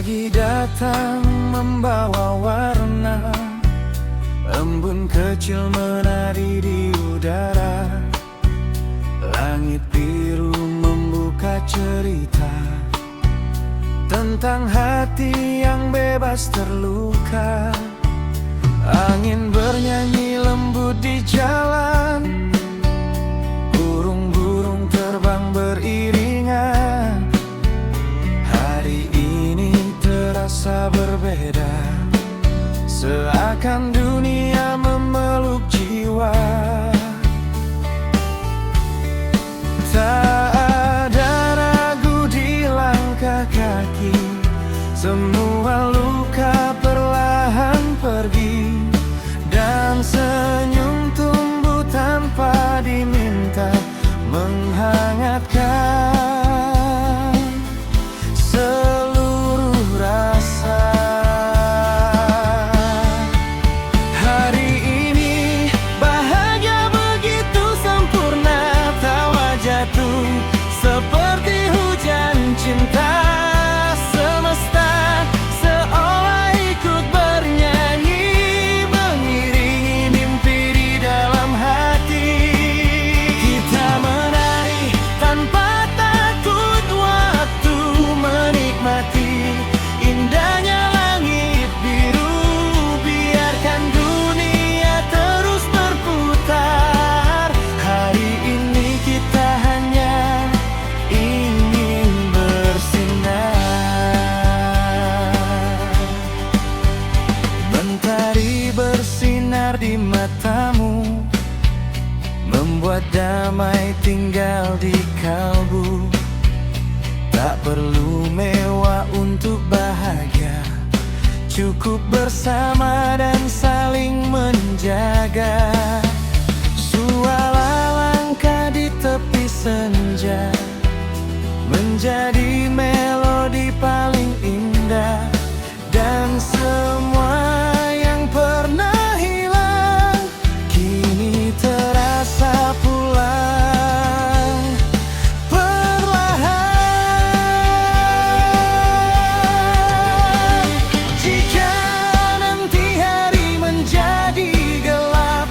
Pagi datang membawa warna, embun kecil menari di udara. Langit biru membuka cerita tentang hati yang bebas terluka. Angin bernyanyi lembut di jalan, burung-burung terbang beriringan. Hari ini terasa berbeda, seakan dunia memeluk jiwa. Tak ada ragu di langkah kaki, semua luka perlahan pergi, dan senyum tumbuh tanpa diminta, menghangatkan seluruh rasa. Hari ini bahagia begitu sempurna, tawa jatuh seperti hujan cinta. Semesta seolah ikut bernyanyi, mengiringi mimpi di dalam hati. Kita menari tanpa takut waktu, menikmati indahnya langit biru. Biarkan dunia terus berputar. Hari ini kita hanya ingin bersinar. Mentari bersinar di matamu, membuat damai tinggal di kalbu. Tak perlu mewah untuk bahagia, cukup bersama dan saling menjaga. Suara langkah di tepi senja menjadi melodi paling indah, dan semua yang pernah hilang kini terasa pulang perlahan. Jika nanti hari menjadi gelap,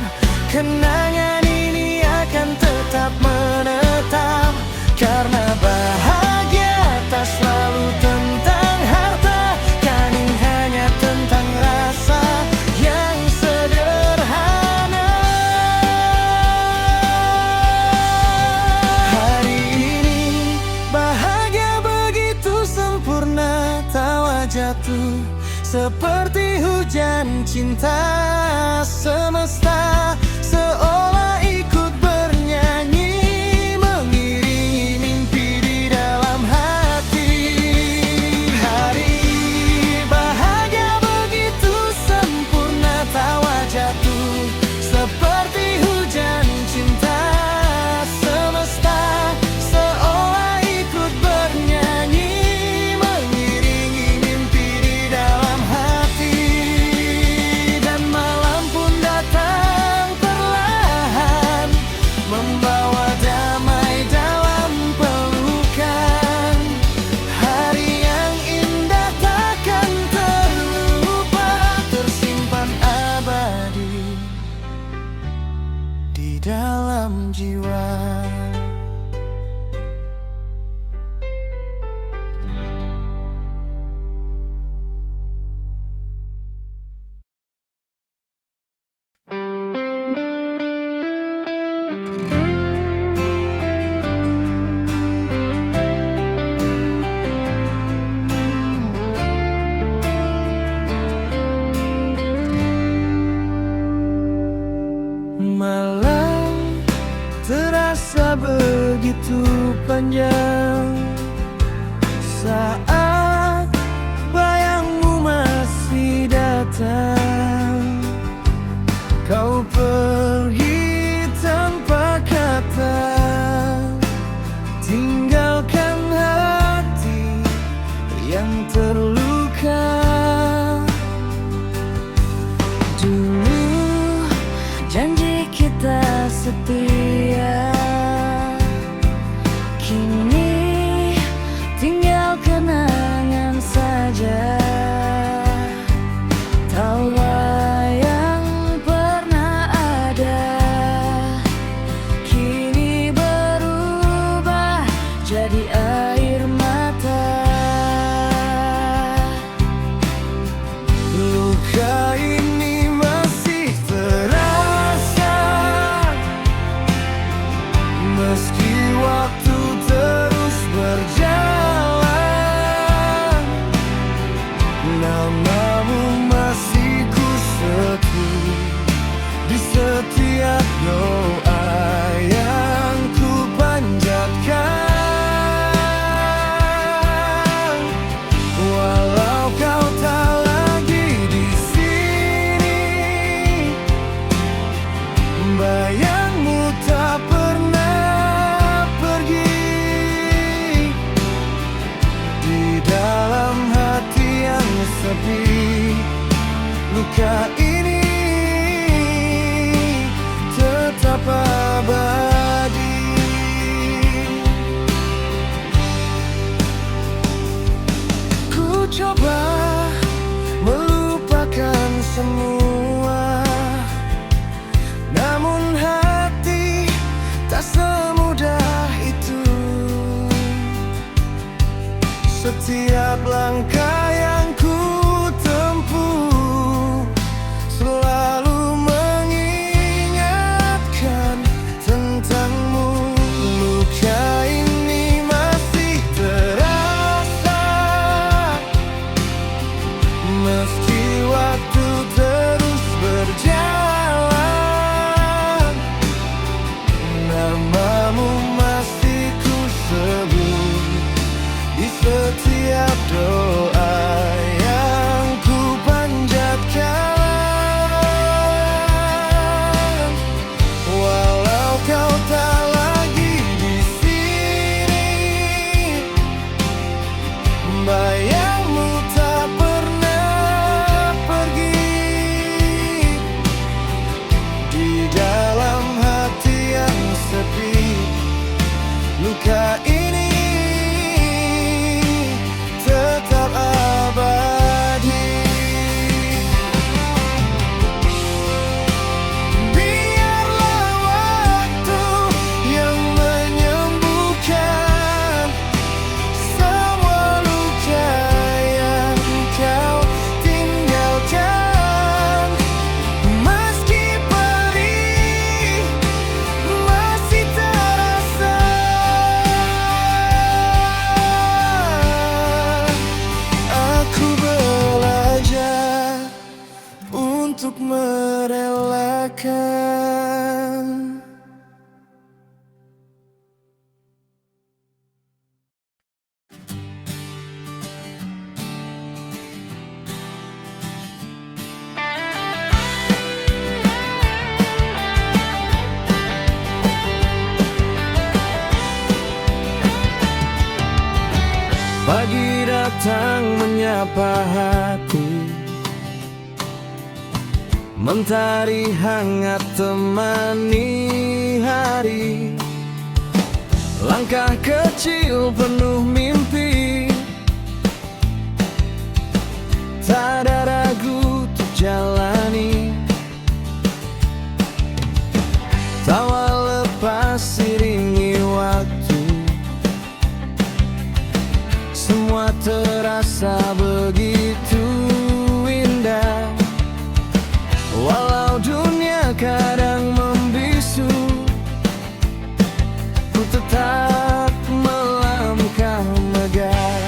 kenangan ini akan tetap menetap. Karena bahagia tak selalu tentang harta, kan hanya tentang rasa yang sederhana. Hari ini bahagia begitu sempurna, tawa jatuh seperti hujan cinta. Semesta seolah ikut bernyanyi, mengiringi mimpi di dalam hati. Hari bahagia begitu sempurna, tawa jatuh seperti hujan cinta. Semesta seolah ikut bernyanyi, mengiringi mimpi di dalam hati. Dan malam pun datang perlahan, membawa damai dalam pelukan. Hari yang indah takkan terlupa, tersimpan abadi di dalam jiwa. Malam terasa begitu panjang saat bayangmu masih datang. Kau pergi tanpa kata, tinggalkan hati yang terluka. Dulu janji kita setia, kini tinggal kenangan saja. di setiap doa yang ku panjatkan. Walau kau tak lagi di sini, bayangmu tak pernah pergi. Di dalam hati yang sepi, luka ini tetap abadi. Ku coba melupakan semua, namun hati tak semudah itu. Setiap langkah yang ku tempuh selalu mengingatkan tentangmu. Luka ini masih terasa, meski waktu terus berjalan. Namamu masih ku sebut di setiap doa yang ku panjatkan. Walau kau tak lagi di sini, bayangmu tak pernah pergi. Di dalam hati yang sepi, luka ini tetap abadi. Biarlah waktu yang menyembuhkan semua luka yang kau tinggalkan. Meski perih masih terasa, aku belajar untuk merelakan. Pagi datang menyapa hati, mentari hangat temani hari. Langkah kecil penuh mimpi, tak ada ragu untuk jalani. Tawa lepas iringi waktu, semua terasa begitu indah. Walau dunia kadang membisu, ku tetap melangkah megah.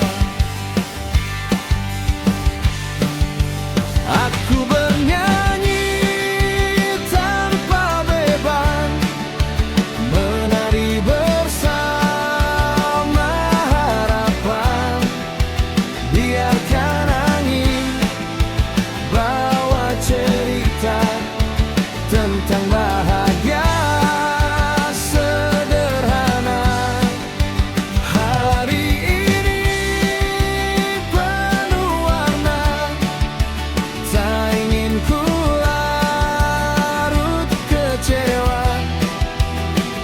Aku bernyanyi tanpa beban, menari bersama harapan. Biarkan angin bawa cerita tentang bahagia sederhana. Hari ini penuh warna, tak ingin ku larut kecewa,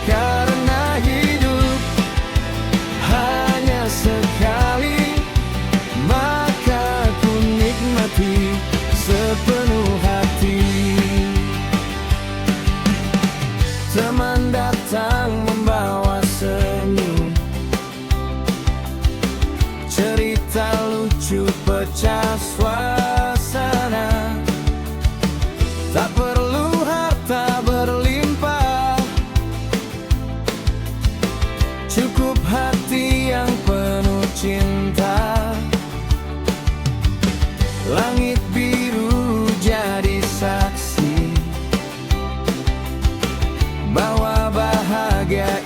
karena hidup hanya sekali, maka ku nikmati sepenuh hati. Teman datang membawa senyum, cerita lucu pecah suasana. Tak perlu harta berlimpah, cukup hati yang penuh cinta. Langit biru jadi saksi,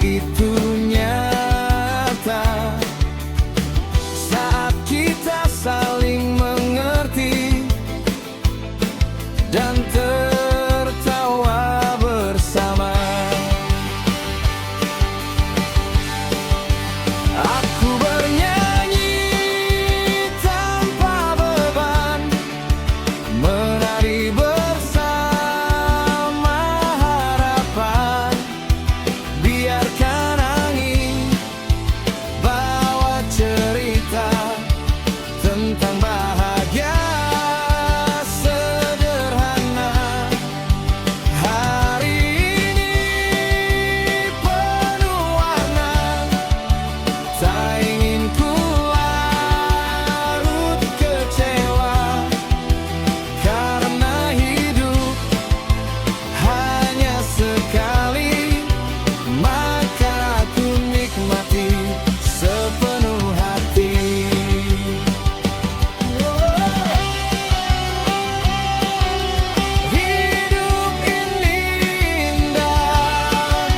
itu nyata saat kita saling mengerti dan tertawa bersama. Aku bernyanyi tanpa beban, menari bersama harapan. Biarkan angin bawa cerita tentang bahagia sederhana. Hari ini penuh warna, tak ingin ku larut kecewa, karena hidup hanya sekali, maka aku nikmati sepenuh hati. Hidup ini indah,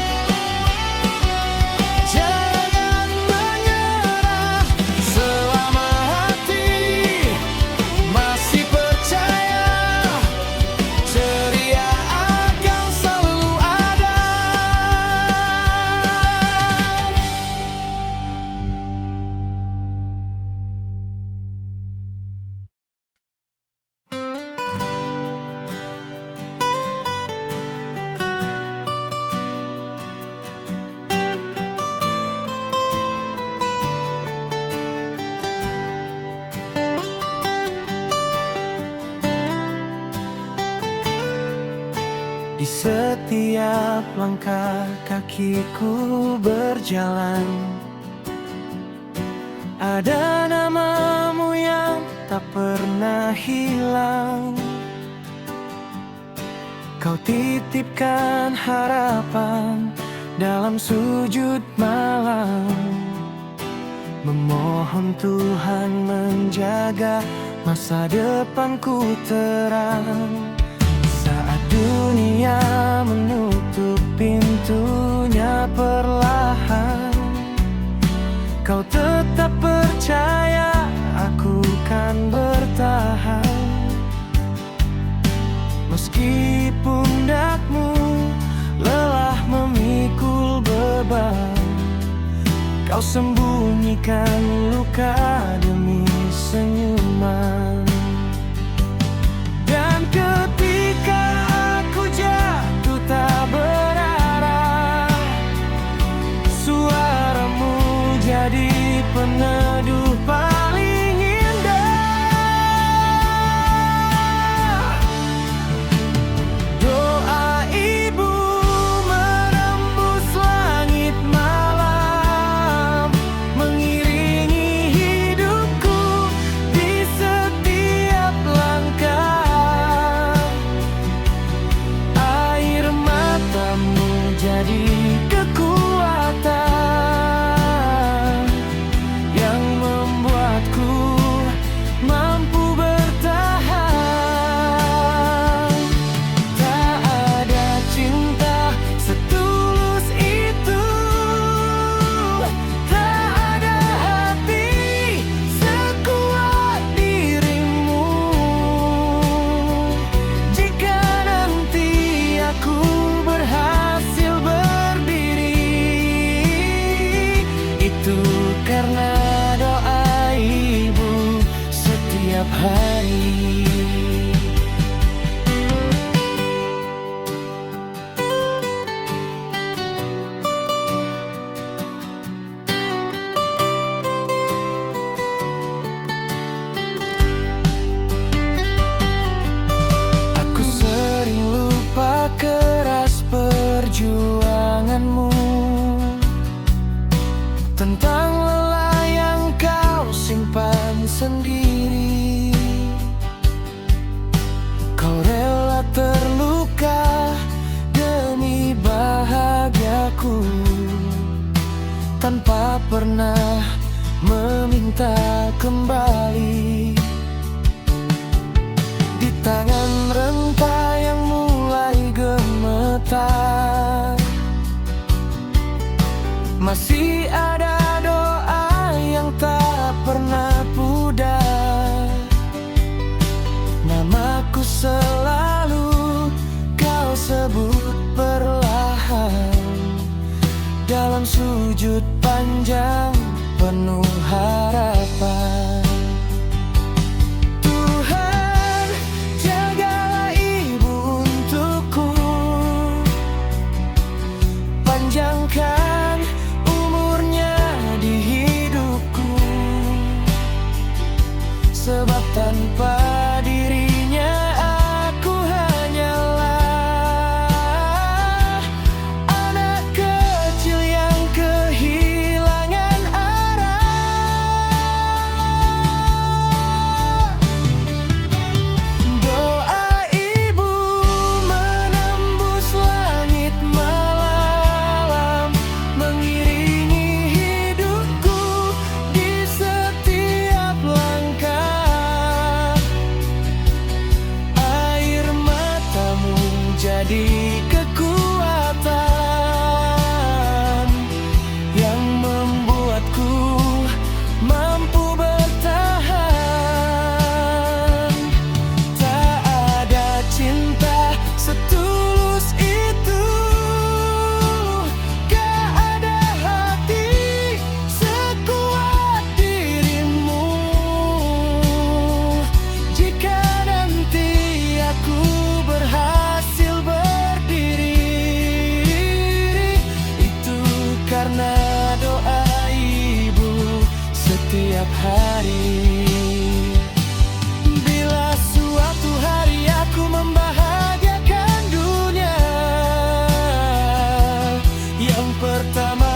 jangan menyerah selama hati masih percaya, ceria akan selalu ada. Di setiap langkah kakiku berjalan, ada namamu yang tak pernah hilang. Kau titipkan harapan dalam sujud malam, memohon Tuhan menjaga masa depanku terang. Saat dunia menutup pintunya perlahan, kau tetap percaya aku kan bertahan. Meski pundakmu lelah memikul beban, kau sembunyikan luka demi senyuman. Dan ketika aku jatuh tak berarah, suaramu jadi peneduh paling indah. Doa ibu merembus langit malam, mengiringi hidupku di setiap langkah. Air matamu jadi kekuatan yang membuatku mampu bertahan. Tak ada cinta setulus itu, tak ada hati sekuat dirimu. Jika nanti aku berhasil berdiri, itu karena doa ibu setiap hari. Aku sering lupa keras perjuanganmu, tentang lelah yang kau simpan sendiri. Kau rela terluka demi bahagiaku, tanpa pernah meminta kembali. Di tangan renta yang mulai gemetar, Masih ada doa yang tak pernah pudar. Namaku selalu kau sebut perlahan dalam sujud panjang penuh harapan. Tuhan, jagalah ibu untukku, panjangkan umurnya di hidupku, sebab tanpa dirinya aku hanyalah anak kecil yang kehilangan arah. Doa ibu menembus langit malam, mengiringi hidupku di setiap langkah. Air matamu jadi kekuatan yang membuatku mampu bertahan. Tak ada cinta setulus itu, gak ada hati sekuat dirimu. Jika nanti aku berhasil berdiri, itu karena doa ibu setiap hari. Bila suatu hari aku membahagiakan dunia, yang pertama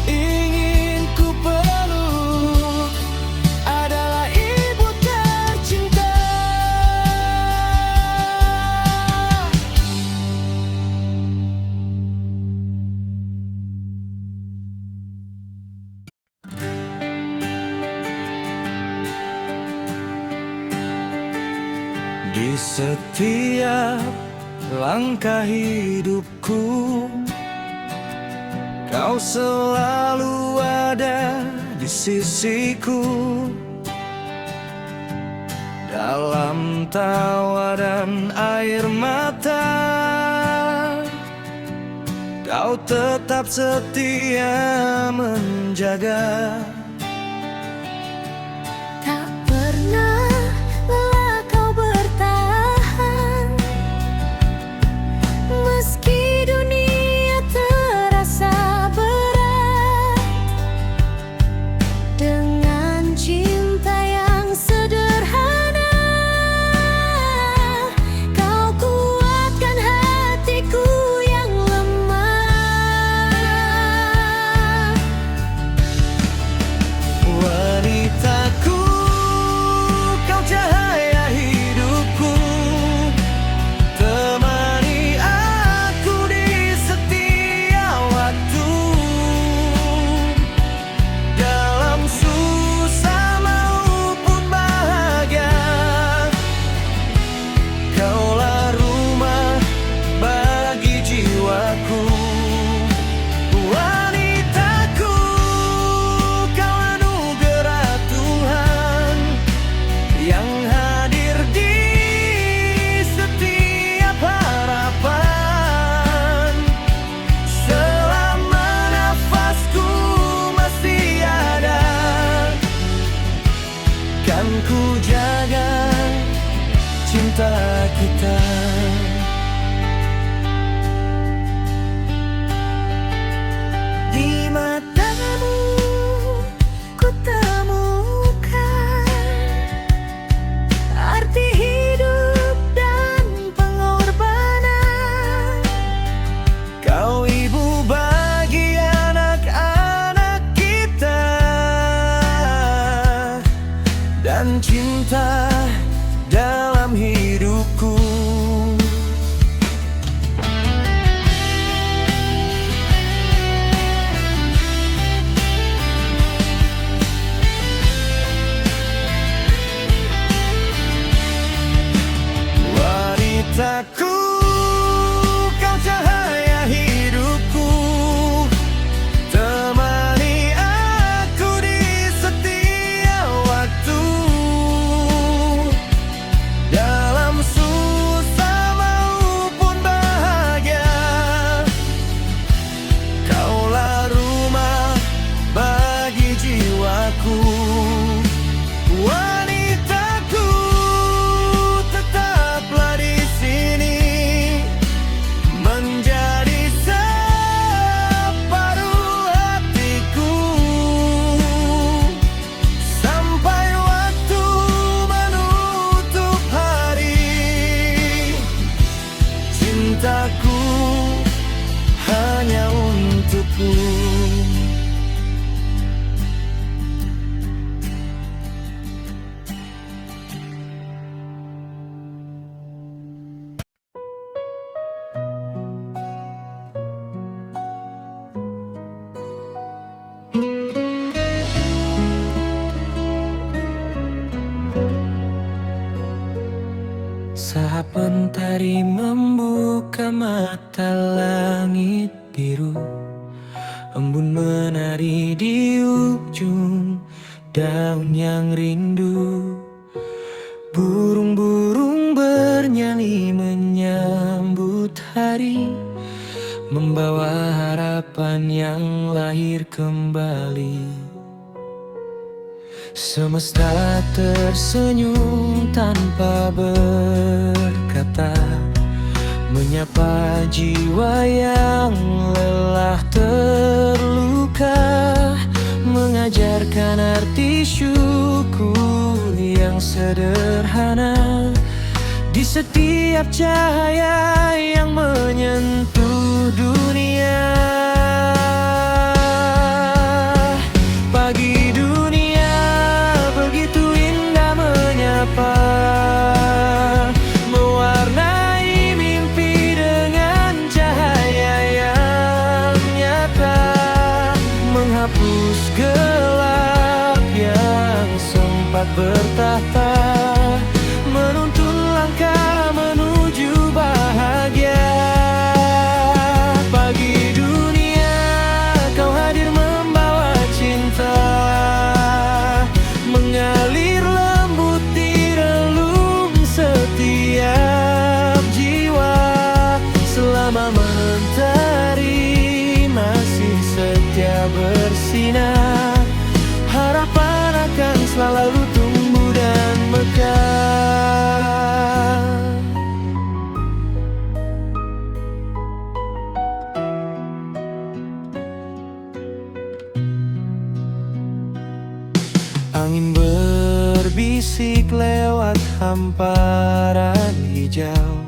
ingin ku peluk adalah ibu tercinta. Di setiap langkah hidupku, kau selalu ada di sisiku. Dalam tawa dan air mata, kau tetap setia menjaga. Tak pernah lelah kau bertahan, meski dunia terasa berat. Dengan cinta yang sederhana, kau kuatkan hatiku yang lemah. cintaku hanya untukmu. Saat mentari membuka mata langit biru, embun menari di ujung daun yang rindu. Burung-burung bernyanyi menyambut hari, membawa harapan yang lahir kembali. Semesta tersenyum tanpa berkata, menyapa jiwa yang lelah terluka, mengajarkan arti syukur yang sederhana di setiap cahaya yang menyentuh dunia. Pagi dunia begitu indah menyapa, mewarnai mimpi dengan cahaya yang nyata, menghapus gelap yang sempat bertahta, menuntun langkah menuju bahagia. Pagi dunia kau hadir membawa cinta, mengalir lembut di relung setiap jiwa. Selama mentari masih setia bersinar, harapan akan selalu tumbuh dan mekar. Angin berbisik lewat hamparan hijau,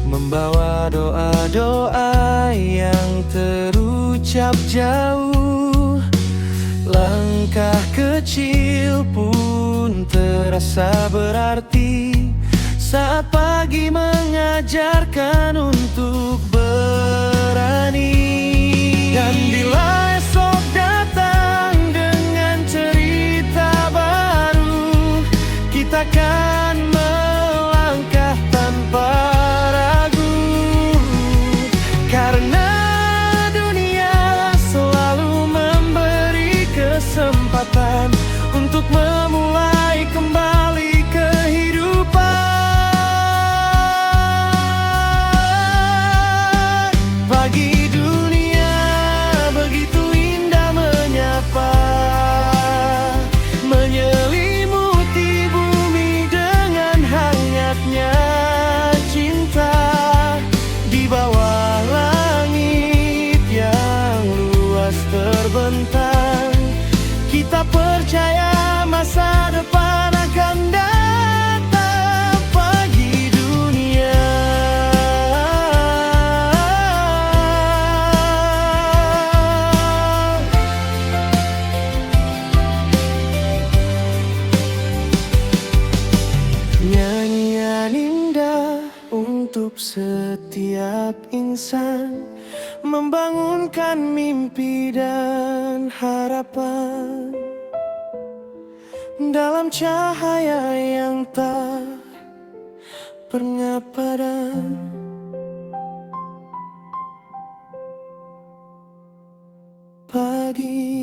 membawa doa-doa yang terucap jauh. Langkah kecil pun terasa berarti saat pagi mengajarkan untuk berani. Dan bila esok datang dengan cerita baru, kita akan melangkah tanpa ragu, karena dunia selalu memberi kesempatan untuk memulai kembali kehidupan. Pagi dunia begitu indah menyapa, menyelimuti bumi dengan hangatnya cinta. Di bawah langit yang luas terbentang, kita percaya masa depan akan datang. Pagi dunia nyanyian indah untuk setiap insan, membangunkan mimpi dan harapan dalam cahaya yang tak pernah padam. Pagi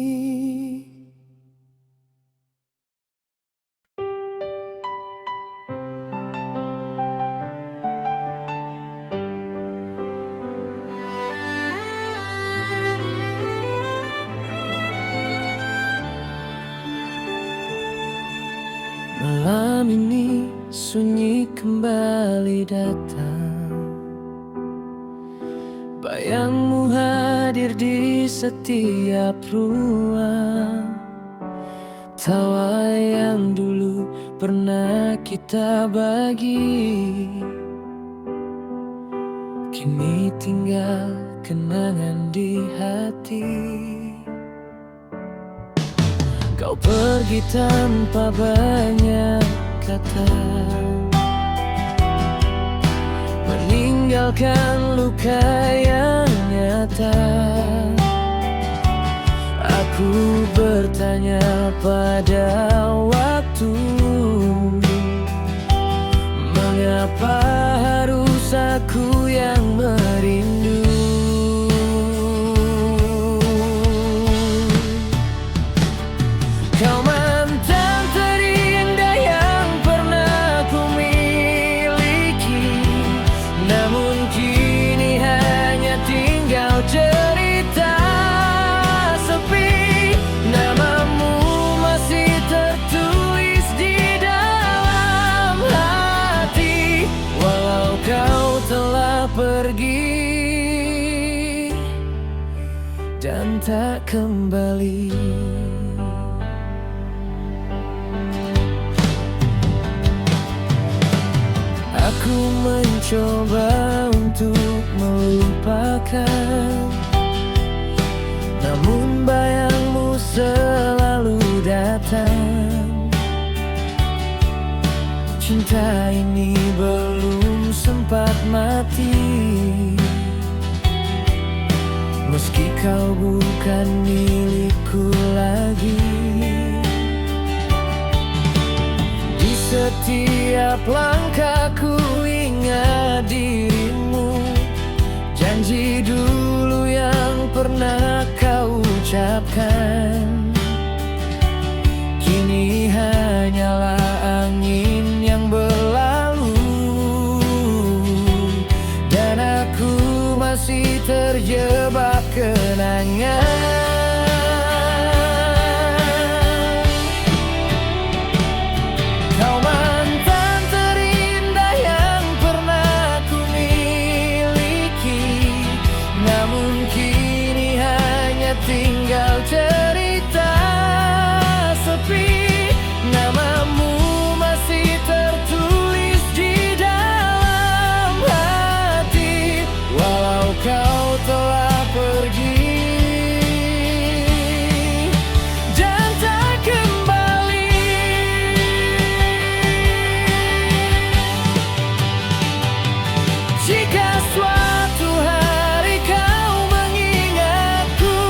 malam ini sunyi kembali datang, bayangmu hadir di setiap ruang. Tawa yang dulu pernah kita bagi kini tinggal kenangan di hati. Kau pergi tanpa banyak kata, meninggalkan luka yang nyata. Aku bertanya pada waktu, mengapa harus aku yang merindu? Kau mantan terindah yang pernah ku miliki, namun kini hanya tinggal cerita sepi. Namamu masih tertulis di dalam hati, walau kau telah pergi dan tak kembali. Aku mencoba untuk melupakan, namun bayangmu selalu datang. Cinta ini belum sempat mati, meski kau bukan milikku lagi. Di setiap langkahku ingat dirimu, janji dulu yang pernah kau ucapkan, kini hanyalah angin yang berlalu, dan aku masih terjebak kenangan. Kau mantan terindah yang pernah ku miliki, namun kini hanya tinggal cerita sepi. Namamu masih tertulis di dalam hati, walau kau telah pergi dan tak kembali. Jika suatu hari kau mengingatku,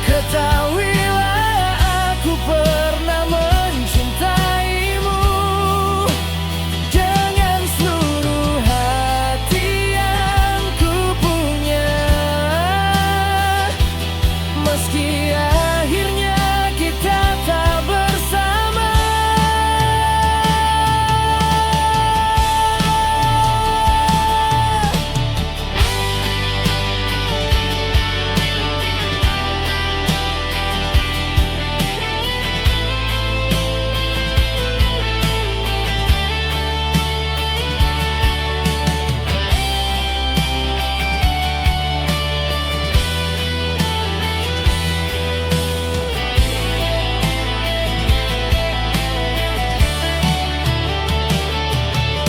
ketahuilah aku pernah mencintaimu dengan seluruh hati yang ku punya. Meski akhirnya kita tak bersama,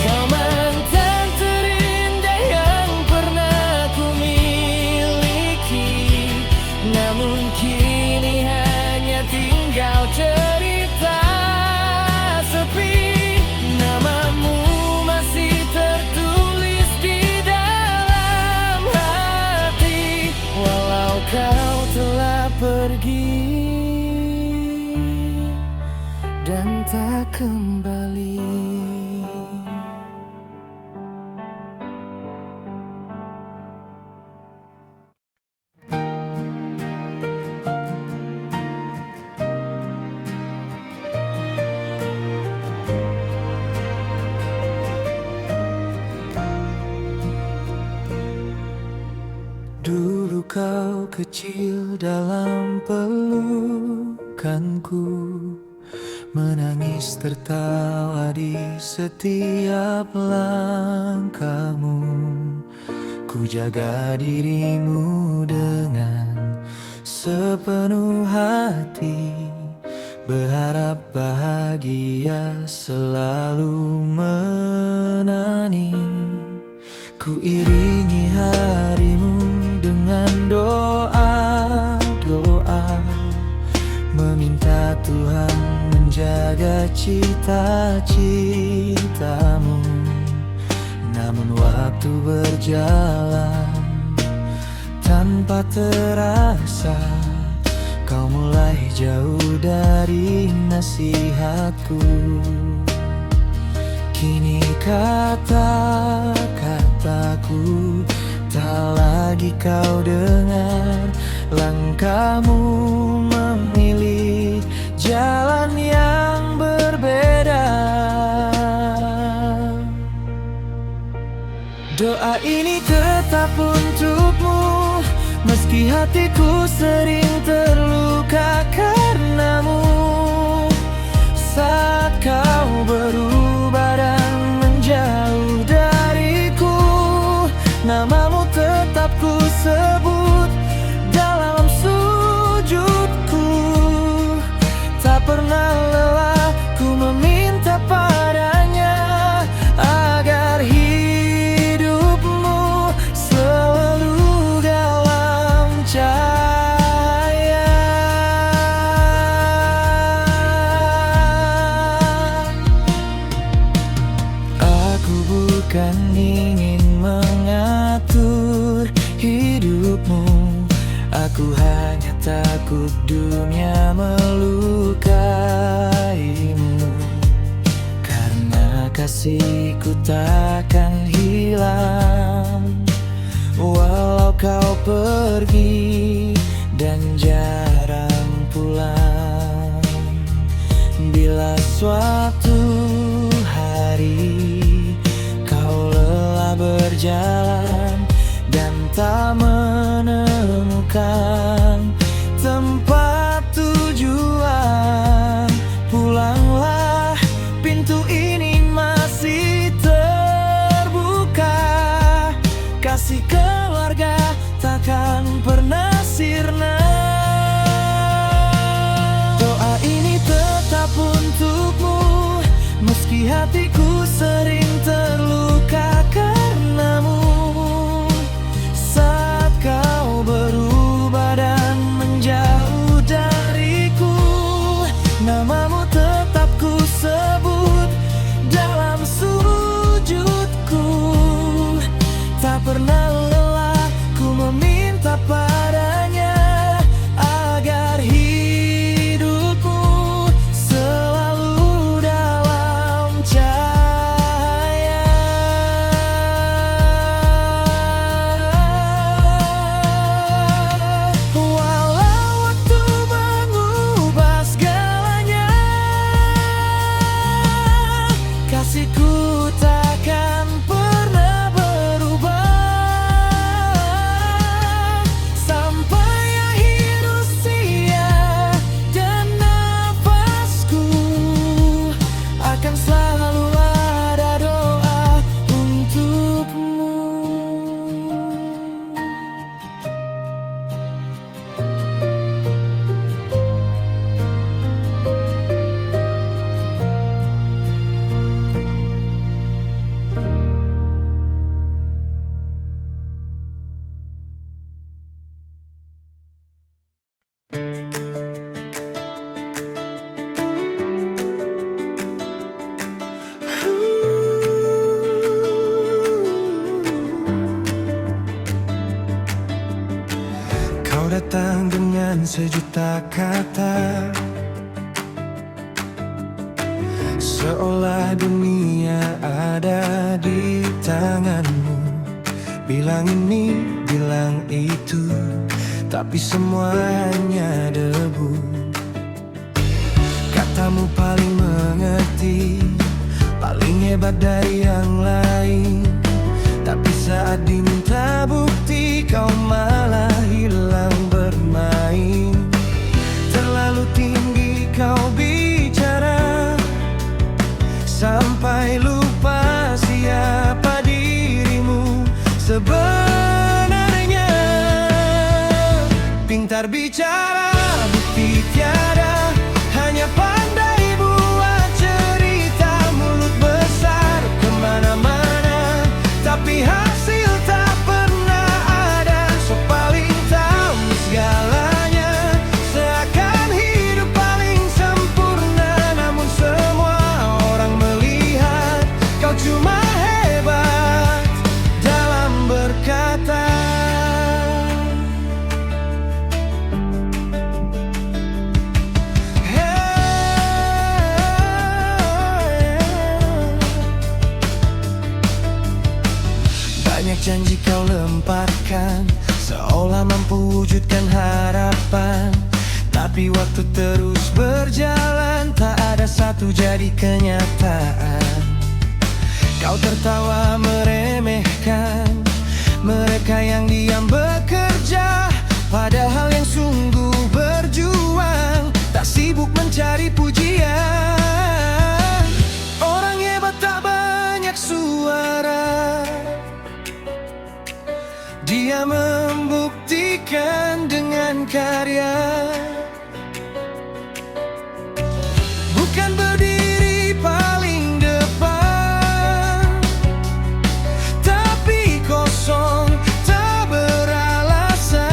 kau mantan terindah yang pernah ku miliki, namun kini hanya tinggal cerita sepi. Namamu masih tertulis di dalam hati, walau kau telah pergi dan tak kembali. Dulu kau kecil dalam pelukanku, menangis tertawa di setiap langkahmu. Ku jaga dirimu dengan sepenuh hati, berharap bahagia selalu menani. Ku iringi harimu dengan doa-doa, meminta Tuhan menjaga cita-citamu. Namun waktu berjalan tanpa terasa, kau mulai jauh dari nasihatku. Kini kata-kataku tak lagi kau dengar. Langkahmu memilih jalan yang berbeda. Doa ini tetap untukmu, meski hatiku sering terluka karenamu. Saat kau berubah dan menjauh dariku, namamu tetap ku sebut dalam sujudku. Tak pernah lelah ku meminta padanya agar hidupmu selalu dalam cahaya. Aku bukan ingin mengatur hidupmu, aku hanya takut dunia melukaimu. Karena kasihku takkan hilang walau kau pergi dan jarang pulang. Bila suatu hari kau lelah berjalan dan tak menemukan tempat tujuan, pulanglah, pintu ini masih terbuka. Kasih keluarga takkan pernah sirna. Doa ini tetap untukmu, meski hatiku sering terluka karenamu. Saat kau berubah dan menjauh dariku, namamu tetap ku sebut dalam sujudku. Tak pernah lelah ku meminta padanya agar hidupmu selalu dalam cahaya. Walau waktu mengubah segalanya, kasihku takkan pernah berubah. Sampai akhir usia dan nafasku, akan selalu ada doa untukmu. Kau datang dengan sejuta kata, seolah dunia ada di tanganmu. Bilang ini, bilang itu, tapi semua hanya debu. Katamu paling mengerti, paling hebat dari yang lain. Tapi saat diminta bukti, kau malah hilang bermain. Terlalu tinggi kau bicara, sampai lupa siapa dirimu sebenarnya. Pintar bicara, bukti tiada, hanya pandai buat cerita. Mulut besar kemana-mana, tapi hasil sempatkan, seolah mampu wujudkan harapan. Tapi waktu terus berjalan, tak ada satu jadi kenyataan. Kau tertawa meremehkan mereka yang diam bekerja, padahal yang sungguh berjuang tak sibuk mencari pujian. Orang hebat tak banyak suara, dia membuktikan dengan karya. Bukan berdiri paling depan, tapi kosong tak beralasan.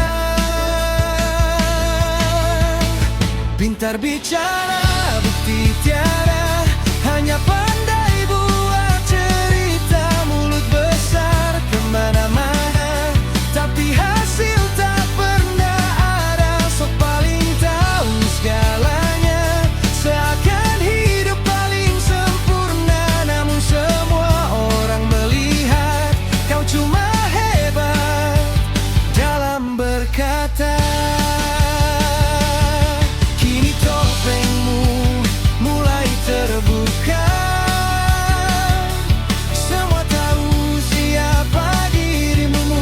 Pintar bicara, bukti tiada, hanya pandai buat cerita. Mulut besar kemana-mana, tapi hasil tak pernah ada. Sok paling tahu segalanya, seakan hidup paling sempurna. Namun semua orang melihat kau cuma hebat dalam berkata. Kini topengmu mulai terbuka, semua tahu siapa dirimu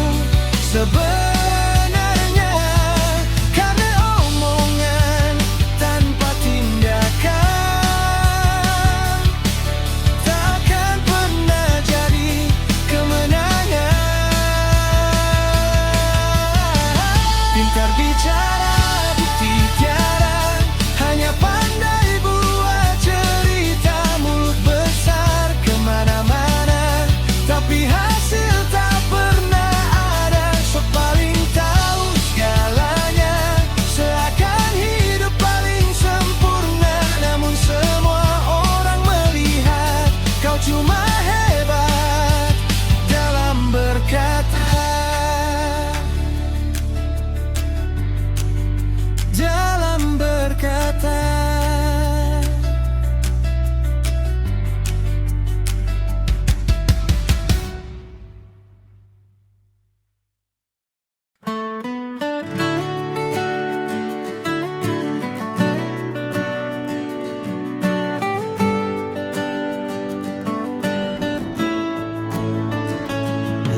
sebenarnya. Karena omongan tanpa tindakan takkan pernah jadi kemenangan. Pintar bicara, bukti tiada, hanya pandai buat cerita. Mulut besar kemana-mana, tapi hasil tak pernah ada. Sok paling tahu segalanya, seakan hidup paling sempurna. Namun semua orang melihat kau cuma hebat dalam berkata. Dalam berkata.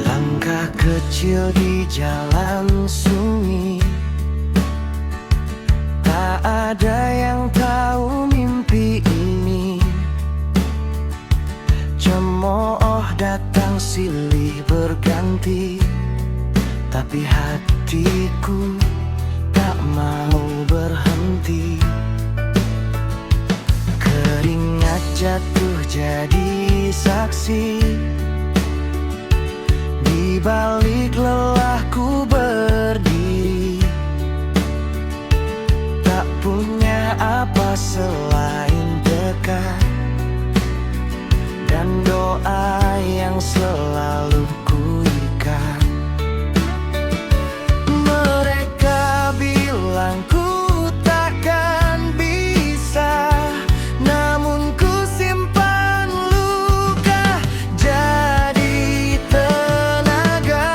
Langkah kecil di jalan sunyi, tak ada yang tahu mimpi ini. Cemooh datang silih berganti, tapi hatiku tak mau berhenti. Keringat jatuh jadi saksi, di balik lelahku berdiri. Tak punya apa selain dekat dan doa yang selalu kuikat. Mereka bilang ku takkan bisa, namun ku simpan luka jadi tenaga.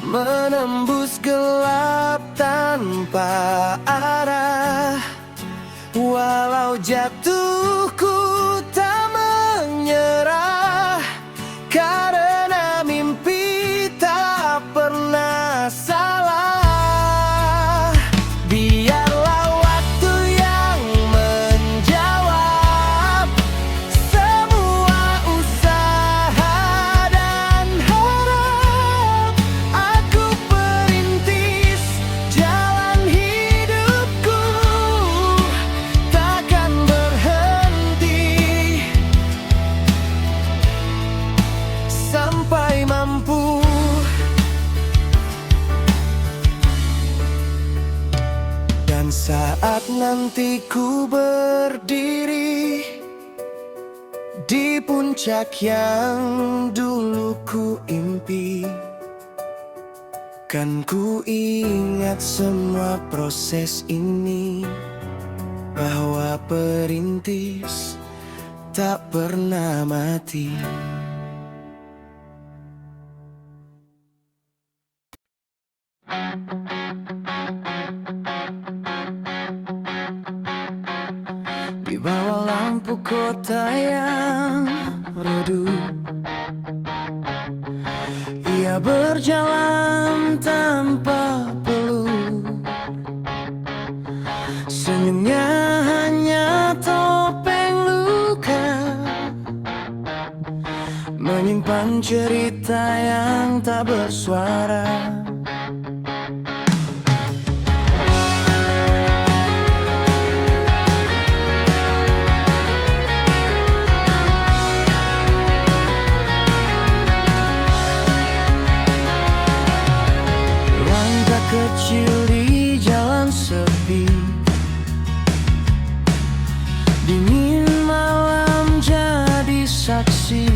menembus gelap tanpa arah. Walau jatuhku tak menyerah, karena mimpi tak pernah salah. Biarlah waktu yang menjawab semua usaha dan harap. Aku perintis jalan hidupku, takkan berhenti sampai mampu. Dan saat nanti ku berdiri di puncak yang dulu ku impi, kan ku ingat semua proses ini, bahwa perintis tak pernah mati. Di bawah lampu kota yang redup, ia berjalan tanpa peluh. Senyumnya hanya topeng luka, menyimpan cerita yang tak bersuara. Kecil di jalan sepi, dingin malam jadi saksi.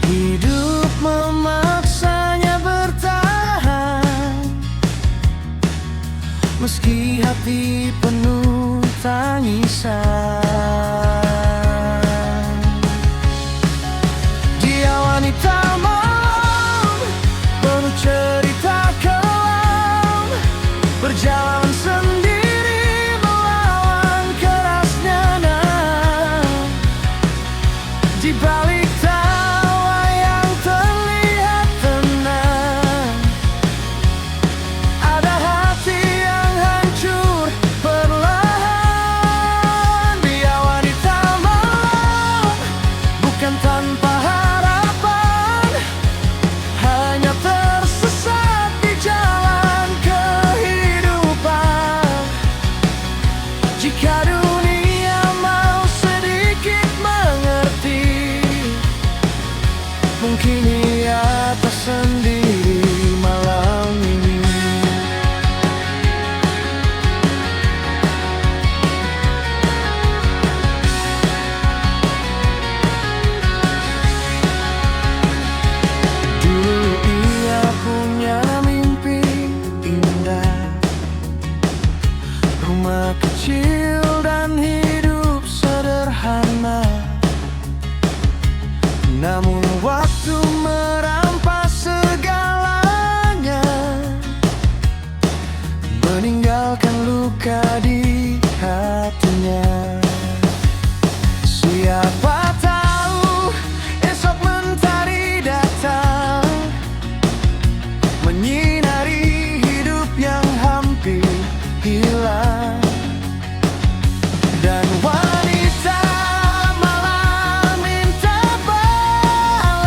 Hidup memaksanya bertahan, meski hati penuh tangisan. Dia wanita cerita kelam, berjalan sendiri melawan kerasnya nam. Di balik tawa yang terlihat tenang, ada hati yang hancur perlahan. Dia wanita malam, bukan tanpa harapan, hanya tersesat di jalan kehidupan. Jika dunia mau sedikit mengerti, mungkin ia tak sendiri malam ini. Kecil dan hidup sederhana, namun waktu merampas segalanya, meninggalkan luka di hatinya. Siapa tahu esok mentari datang, menyinari hidup yang hampir hilang. Dan wanita malam minta balaan,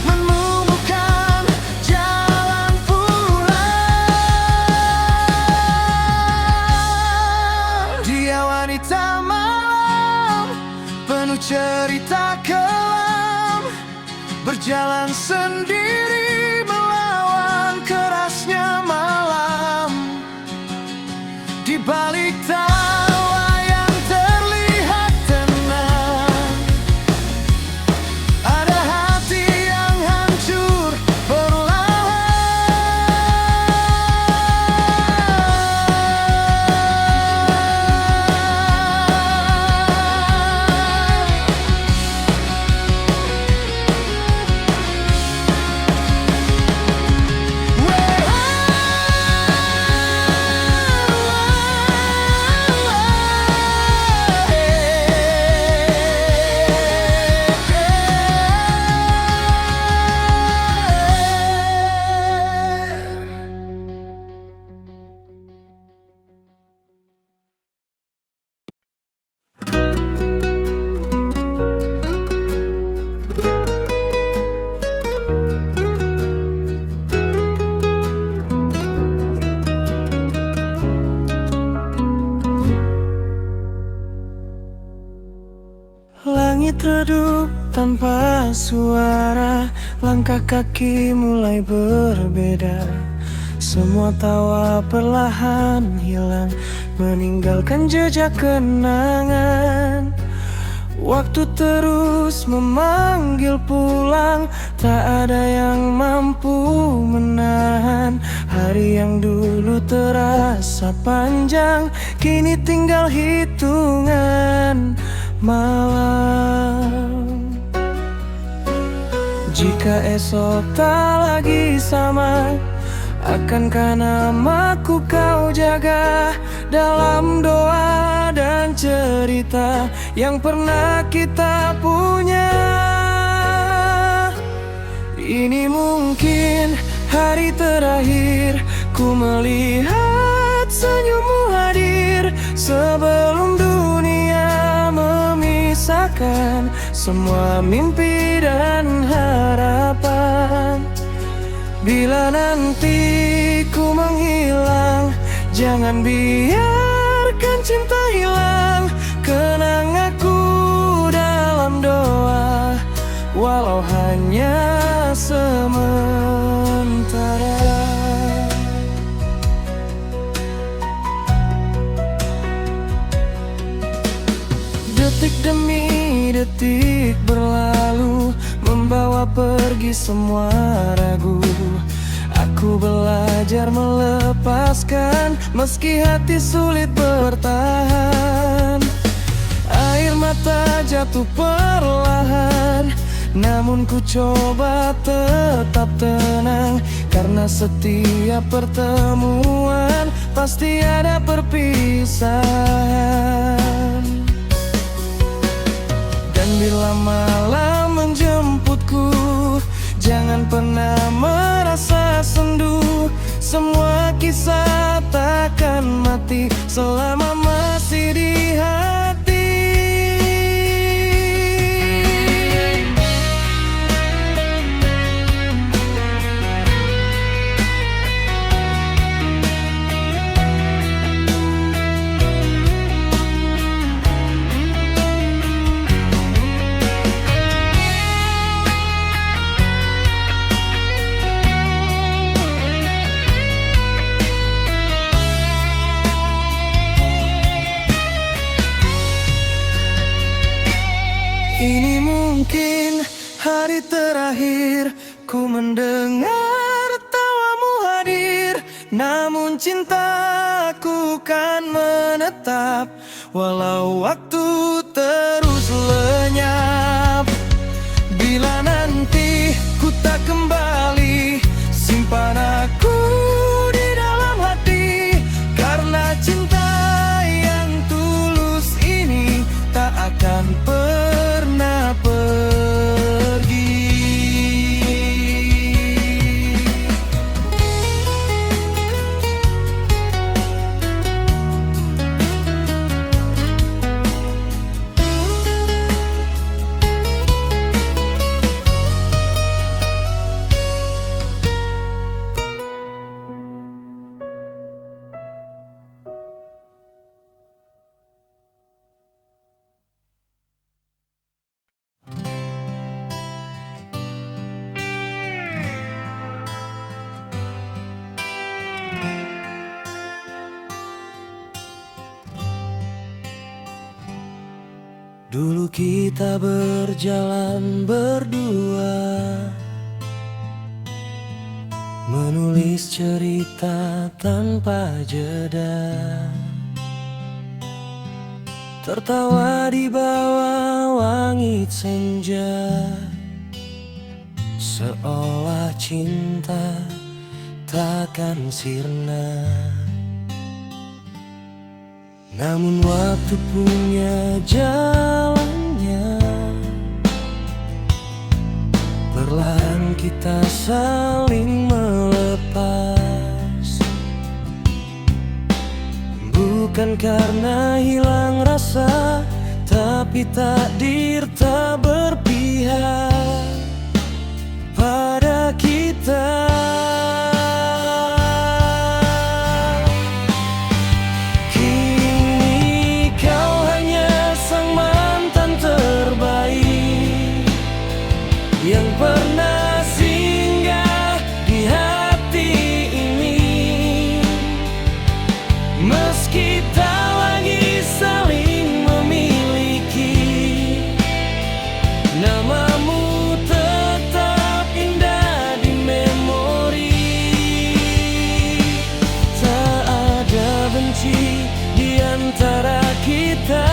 menemukan jalan pulang. Dia wanita malam, penuh cerita kelam, berjalan sendiri melawan kerasnya malam. Di balik tawa yang terlihat tenang, ada hati yang hancur perlahan. suara, langkah kaki mulai berbeda. Semua tawa perlahan hilang, meninggalkan jejak kenangan. Waktu terus memanggil pulang, tak ada yang mampu menahan. Hari yang dulu terasa panjang, kini tinggal hitungan malam. Jika esok tak lagi sama, akankah namaku kau jaga dalam doa dan cerita yang pernah kita punya? Ini mungkin hari terakhir ku melihat senyummu hadir, sebelum dunia memisahkan semua mimpi dan harapan. Bila nanti ku menghilang, jangan biarkan cinta hilang. Kenang aku dalam doa, walau hanya sementara. Detik demi detik berlalu, membawa pergi semua ragu. Aku belajar melepaskan, meski hati sulit bertahan. Air mata jatuh perlahan, namun ku coba tetap tenang, karena setiap pertemuan pasti ada perpisahan. Dan bila malam menjemputku, jangan pernah merasa sendu. Semua kisah takkan mati selama masih di hati. Ini mungkin hari terakhir ku mendengar tawamu hadir, namun cintaku kan menetap, walau waktu terus lenyap. Bila nanti ku tak kembali, simpan aku di dalam hati, karena cinta yang tulus ini tak akan pernah pergi. Dulu kita berjalan berdua, menulis cerita tanpa jeda, tertawa di bawah langit senja, seolah cinta takkan sirna. Namun waktu punya jalannya, perlahan kita saling melepas. Bukan karena hilang rasa, tapi takdir tak berpihak pada kita. pernah singgah di hati ini. Meski tak lagi saling memiliki, namamu tetap indah di memori. Tak ada benci di antara kita,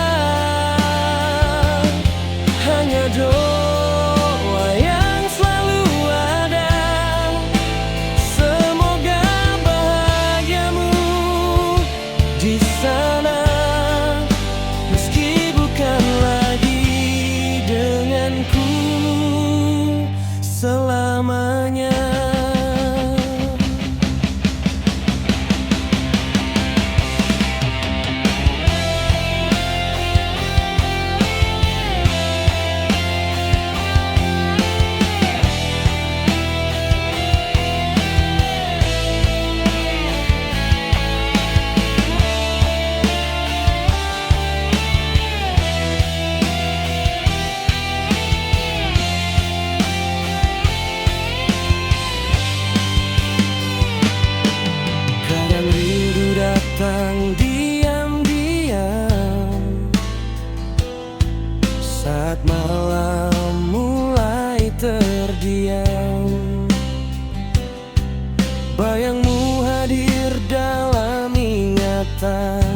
hanya doa yang selalu ada. Semoga bahagiamu di sana, meski bukan lagi denganku selamanya. Kadang rindu datang diam-diam saat malam mulai terdiam. Bayangmu hadir dalam ingatan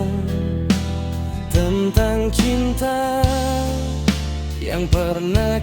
tentang cinta yang pernah